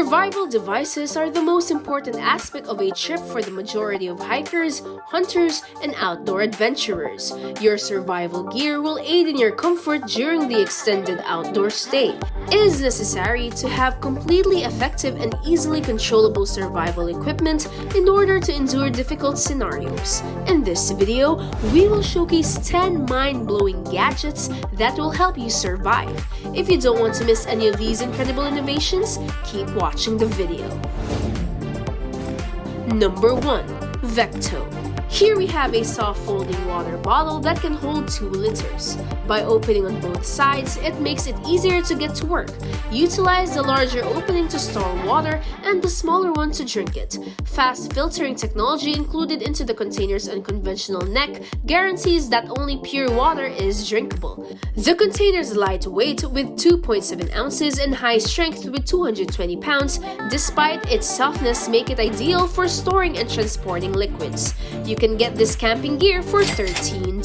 Survival devices are the most important aspect of a trip for the majority of hikers, hunters, and outdoor adventurers. Your survival gear will aid in your comfort during the extended outdoor stay. It is necessary to have completely effective and easily controllable survival equipment in order to endure difficult scenarios. In this video, we will showcase 10 mind-blowing gadgets that will help you survive. If you don't want to miss any of these incredible innovations, keep watching the video. Number 1. Vecto. Here we have a soft folding water bottle that can hold 2 liters. By opening on both sides, it makes it easier to get to work. Utilize the larger opening to store water and the smaller one to drink it. Fast filtering technology included into the container's unconventional neck guarantees that only pure water is drinkable. The container is lightweight with 2.7 ounces and high strength with 220 pounds. Despite its softness, make it ideal for storing and transporting liquids. You can get this camping gear for $13.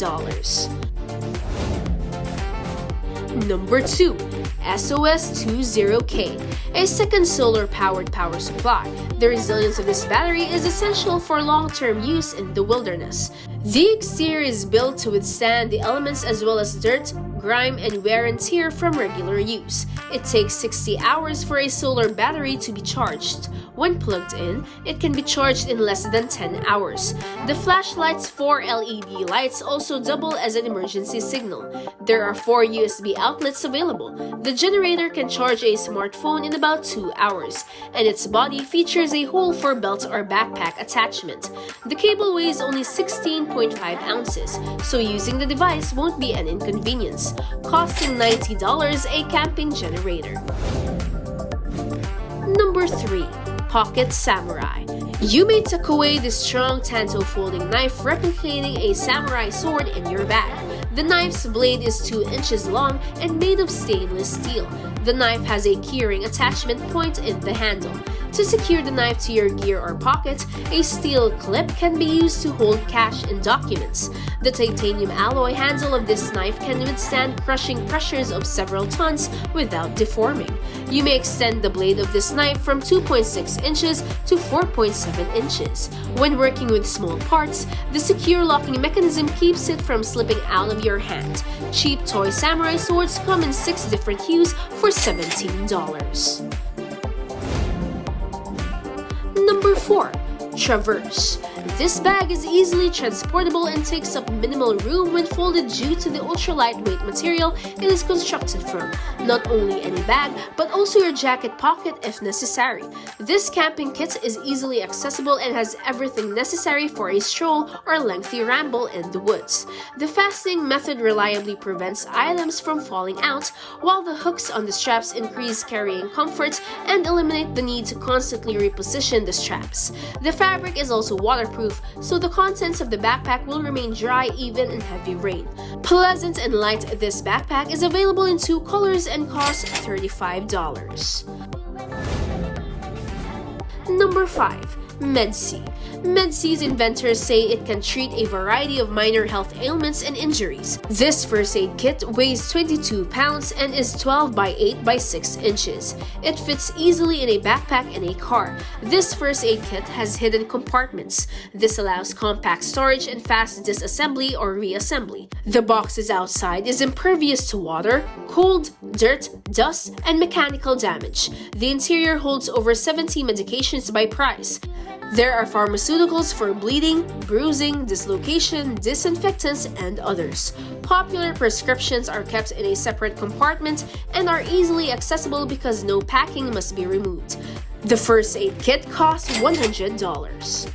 Number 2. SOS20K, a second solar-powered power supply. The resilience of this battery is essential for long-term use in the wilderness. The exterior is built to withstand the elements as well as dirt, grime, and wear and tear from regular use. It takes 60 hours for a solar battery to be charged. When plugged in, it can be charged in less than 10 hours. The flashlight's 4 LED lights also double as an emergency signal. There are 4 USB outlets available. The generator can charge a smartphone in about 2 hours, and its body features a hole for belt or backpack attachment. The cable weighs only 16.5 ounces, so using the device won't be an inconvenience. Costing $90, a camping generator. Number 3. Pocket Samurai. You may tuck away this strong Tanto folding knife replicating a samurai sword in your bag. The knife's blade is 2 inches long and made of stainless steel. The knife has a keyring attachment point in the handle. To secure the knife to your gear or pocket, a steel clip can be used to hold cash and documents. The titanium alloy handle of this knife can withstand crushing pressures of several tons without deforming. You may extend the blade of this knife from 2.6 inches to 4.7 inches. When working with small parts, the secure locking mechanism keeps it from slipping out of your hand. Cheap toy samurai swords come in 6 different hues for $17. Number 4. Traverse. This bag is easily transportable and takes up minimal room when folded due to the ultra-lightweight material it is constructed from. Not only any bag, but also your jacket pocket if necessary. This camping kit is easily accessible and has everything necessary for a stroll or lengthy ramble in the woods. The fastening method reliably prevents items from falling out, while the hooks on the straps increase carrying comfort and eliminate the need to constantly reposition the straps. The fabric is also waterproof, so the contents of the backpack will remain dry even in heavy rain. Pleasant and light, this backpack is available in 2 colors and costs $35. Number 5. MEDDSY. MEDDSY's inventors say it can treat a variety of minor health ailments and injuries. This first aid kit weighs 22 pounds and is 12 by 8 by 6 inches. It fits easily in a backpack and a car. This first aid kit has hidden compartments. This allows compact storage and fast disassembly or reassembly. The box's outside is impervious to water, cold, dirt, dust, and mechanical damage. The interior holds over 70 medications by price. There are pharmaceuticals for bleeding, bruising, dislocation, disinfectants, and others. Popular prescriptions are kept in a separate compartment and are easily accessible because no packing must be removed. The first aid kit costs $100.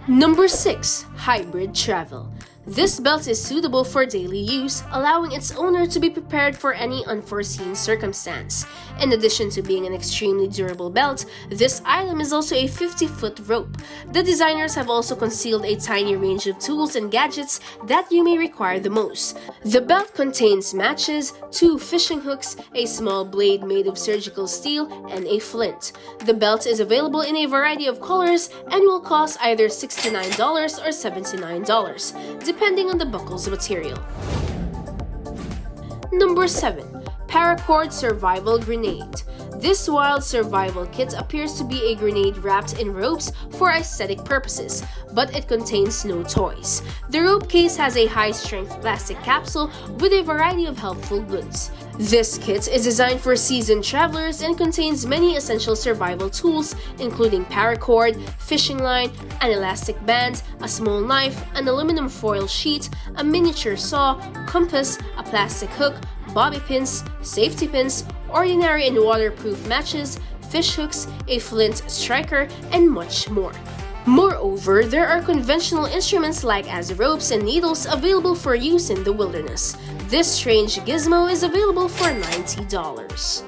Number 6. Hybrid Travel. This belt is suitable for daily use, allowing its owner to be prepared for any unforeseen circumstance. In addition to being an extremely durable belt, this item is also a 50-foot rope. The designers have also concealed a tiny range of tools and gadgets that you may require the most. The belt contains matches, 2 fishing hooks, a small blade made of surgical steel, and a flint. The belt is available in a variety of colors and will cost either $69 or $79, depending on the buckle's material. Number 7. Paracord Survival Grenade. This wild survival kit appears to be a grenade wrapped in ropes for aesthetic purposes, but it contains no toys. The rope case has a high-strength plastic capsule with a variety of helpful goods. This kit is designed for seasoned travelers and contains many essential survival tools, including paracord, fishing line, an elastic band, a small knife, an aluminum foil sheet, a miniature saw, compass, a plastic hook, bobby pins, safety pins, ordinary and waterproof matches, fish hooks, a flint striker, and much more. Moreover, there are conventional instruments like as ropes and needles available for use in the wilderness. This strange gizmo is available for $90.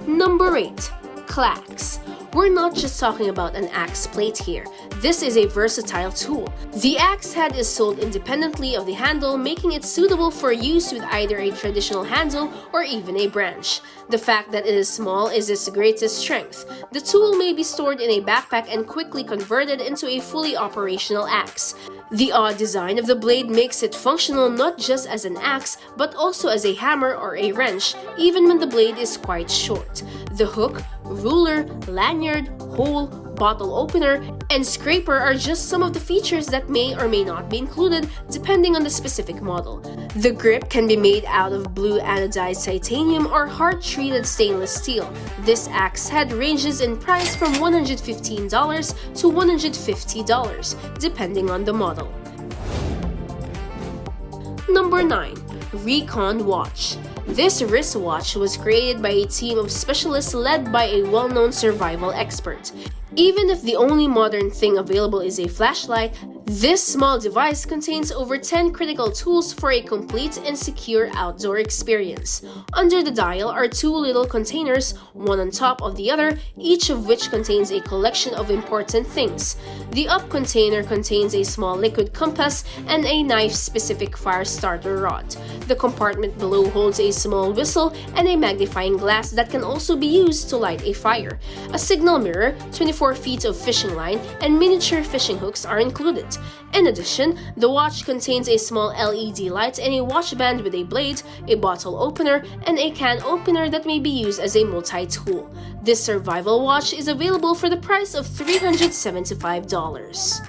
Number 8. KLAX. We're not just talking about an axe plate here. This is a versatile tool. The axe head is sold independently of the handle, making it suitable for use with either a traditional handle or even a branch. The fact that it is small is its greatest strength. The tool may be stored in a backpack and quickly converted into a fully operational axe. The odd design of the blade makes it functional not just as an axe, but also as a hammer or a wrench, even when the blade is quite short. The hook, ruler, lanyard, hole, bottle opener, and scraper are just some of the features that may or may not be included depending on the specific model. The grip can be made out of blue anodized titanium or hard-treated stainless steel. This axe head ranges in price from $115 to $150, depending on the model. Number 9. RECON Watch. This wristwatch was created by a team of specialists led by a well-known survival expert. Even if the only modern thing available is a flashlight, this small device contains over 10 critical tools for a complete and secure outdoor experience. Under the dial are 2 little containers, one on top of the other, each of which contains a collection of important things. The up container contains a small liquid compass and a knife-specific fire starter rod. The compartment below holds a small whistle and a magnifying glass that can also be used to light a fire. A signal mirror, 24 feet of fishing line, and miniature fishing hooks are included. In addition, the watch contains a small LED light and a watch band with a blade, a bottle opener, and a can opener that may be used as a multi-tool. This survival watch is available for the price of $375.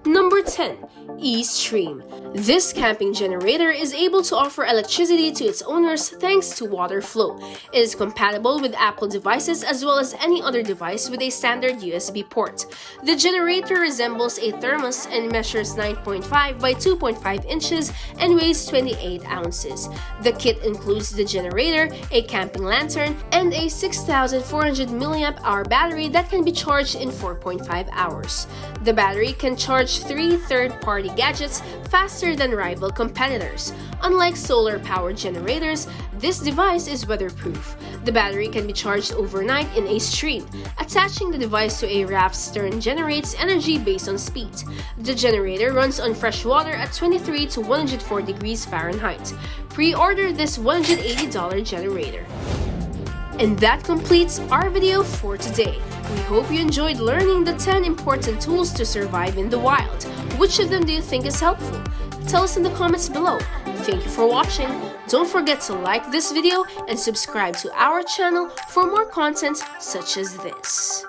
Number 10. Estream. This camping generator is able to offer electricity to its owners thanks to water flow. It is compatible with Apple devices as well as any other device with a standard USB port. The generator resembles a thermos and measures 9.5 by 2.5 inches and weighs 28 ounces. The kit includes the generator, a camping lantern, and a 6,400 mAh battery that can be charged in 4.5 hours. The battery can charge 3 third-party gadgets faster than rival competitors. Unlike solar-powered generators, this device is weatherproof. The battery can be charged overnight in a stream. Attaching the device to a raft stern generates energy based on speed. The generator runs on fresh water at 23 to 104 degrees Fahrenheit. Pre-order this $180 generator. And that completes our video for today. We hope you enjoyed learning the 10 important tools to survive in the wild. Which of them do you think is helpful? Tell us in the comments below. Thank you for watching. Don't forget to like this video and subscribe to our channel for more content such as this.